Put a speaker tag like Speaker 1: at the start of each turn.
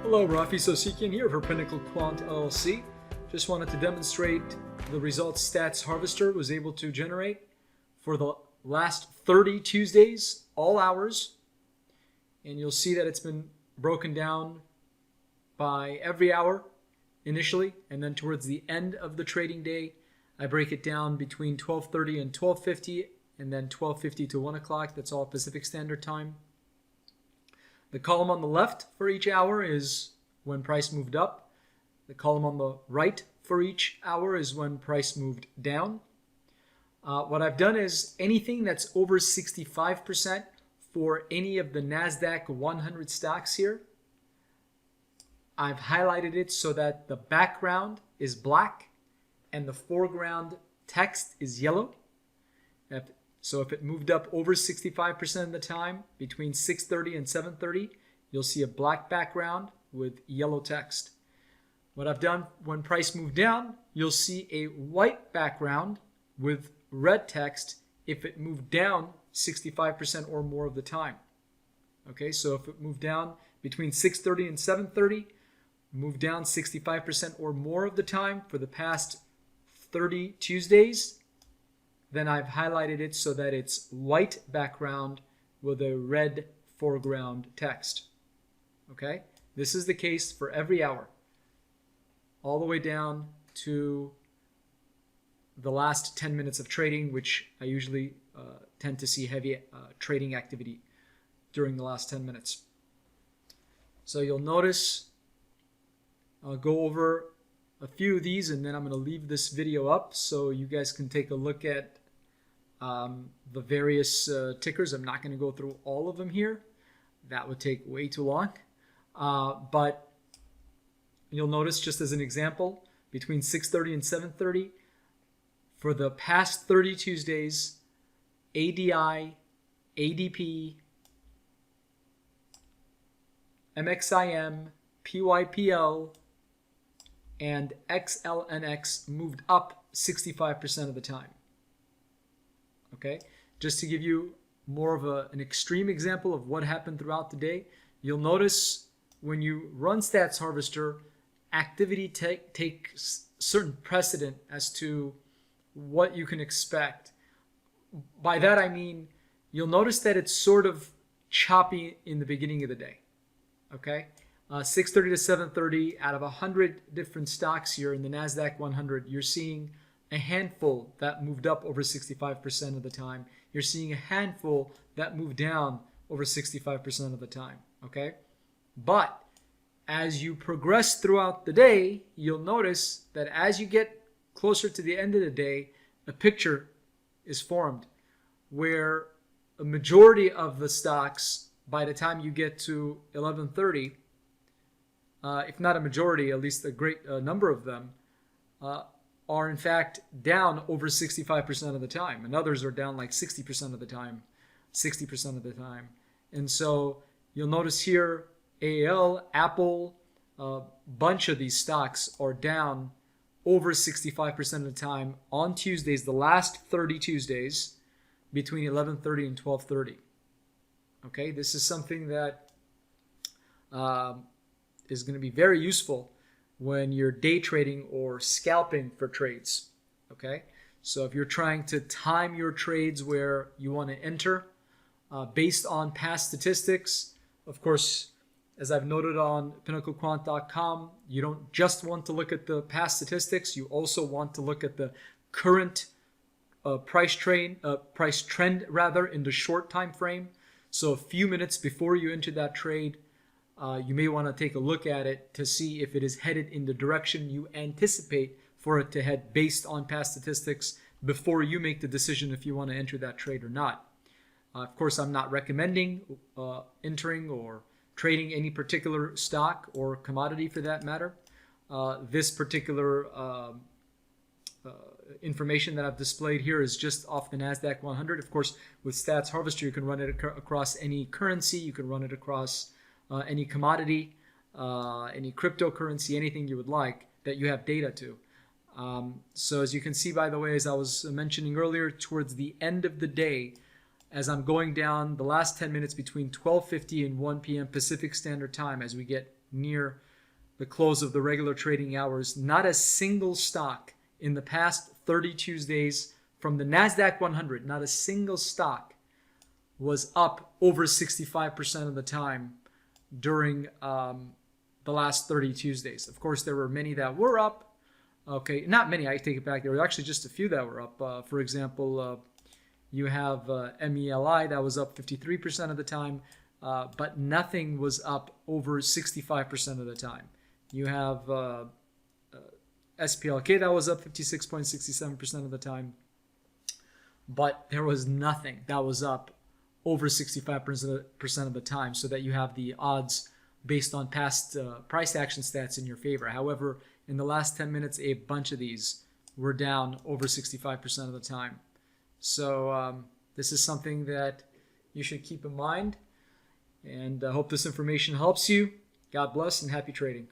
Speaker 1: Hello, Rafi Sosikian here for Pinnacle Quant LLC. Just wanted to demonstrate the results Stats Harvester was able to generate for the last 30 Tuesdays, all hours. And you'll see that it's been broken down by every hour initially, and then towards the end of the trading day, I break it down between 12:30 and 12:50, and then 12:50 to 1 o'clock. That's all Pacific Standard Time. The column on the left for each hour is when price moved up. The column on the right for each hour is when price moved down. What I've done is anything that's over 65% for any of the NASDAQ 100 stocks here, I've highlighted it so that the background is black and the foreground text is yellow. So if it moved up over 65% of the time, between 6:30 and 7:30, you'll see a black background with yellow text. What I've done when price moved down, you'll see a white background with red text if it moved down 65% or more of the time. Okay, so if it moved down between 6:30 and 7:30, moved down 65% or more of the time for the past 30 Tuesdays, then I've highlighted it so that it's white background with a red foreground text. Okay, this is the case for every hour, all the way down to the last 10 minutes of trading, which I usually tend to see heavy trading activity during the last 10 minutes. So you'll notice I'll go over a few of these, and then I'm going to leave this video up so you guys can take a look at the various tickers. I'm not going to go through all of them here. That would take way too long. But you'll notice, just as an example, between 6:30 and 7:30, for the past 30 Tuesdays, ADI, ADP, MXIM, PYPL, and XLNX moved up 65% of the time. Okay, just to give you more of an extreme example of what happened throughout the day, you'll notice when you run Stats Harvester, activity takes certain precedent as to what you can expect. By that I mean, you'll notice that it's sort of choppy in the beginning of the day. Okay, 6:30 to 7:30, out of 100 different stocks here in the NASDAQ 100, you're seeing a handful that moved up over 65% of the time. You're seeing a handful that moved down over 65% of the time. Okay, but as you progress throughout the day, you'll notice that as you get closer to the end of the day, a picture is formed where a majority of the stocks, by the time you get to 11:30, if not a majority, at least a great number of them, are in fact down over 65% of the time, and others are down like 60% of the time, 60% of the time. And so you'll notice here, AAL, Apple, a bunch of these stocks are down over 65% of the time on Tuesdays, the last 30 Tuesdays, between 11:30 and 12:30. Okay, this is something that is going to be very useful when you're day trading or scalping for trades. Okay, so if you're trying to time your trades where you want to enter based on past statistics, of course, as I've noted on pinnaclequant.com, you don't just want to look at the past statistics, you also want to look at the current price trend in the short time frame. So a few minutes before you enter that trade, you may want to take a look at it to see if it is headed in the direction you anticipate for it to head based on past statistics before you make the decision if you want to enter that trade or not. Of course, I'm not recommending entering or trading any particular stock or commodity for that matter. This particular information that I've displayed here is just off the NASDAQ 100. Of course, with Stats Harvester, you can run it across any currency. You can run it across any commodity, any cryptocurrency, anything you would like that you have data to. So as you can see, by the way, as I was mentioning earlier, towards the end of the day, as I'm going down the last 10 minutes between 12:50 and 1 p.m. Pacific Standard Time, as we get near the close of the regular trading hours, not a single stock in the past 30 Tuesdays from the NASDAQ 100, not a single stock was up over 65% of the time during the last 30 Tuesdays. Of course, there were many that were up. Okay, not many, I take it back. There were actually just a few that were up. For example, you have MELI that was up 53% of the time, but nothing was up over 65% of the time. You have SPLK that was up 56.67% of the time, but there was nothing that was up over 65% of the time, so that you have the odds based on past price action stats in your favor. However, in the last 10 minutes, a bunch of these were down over 65% of the time. So this is something that you should keep in mind, and I hope this information helps you. God bless and happy trading.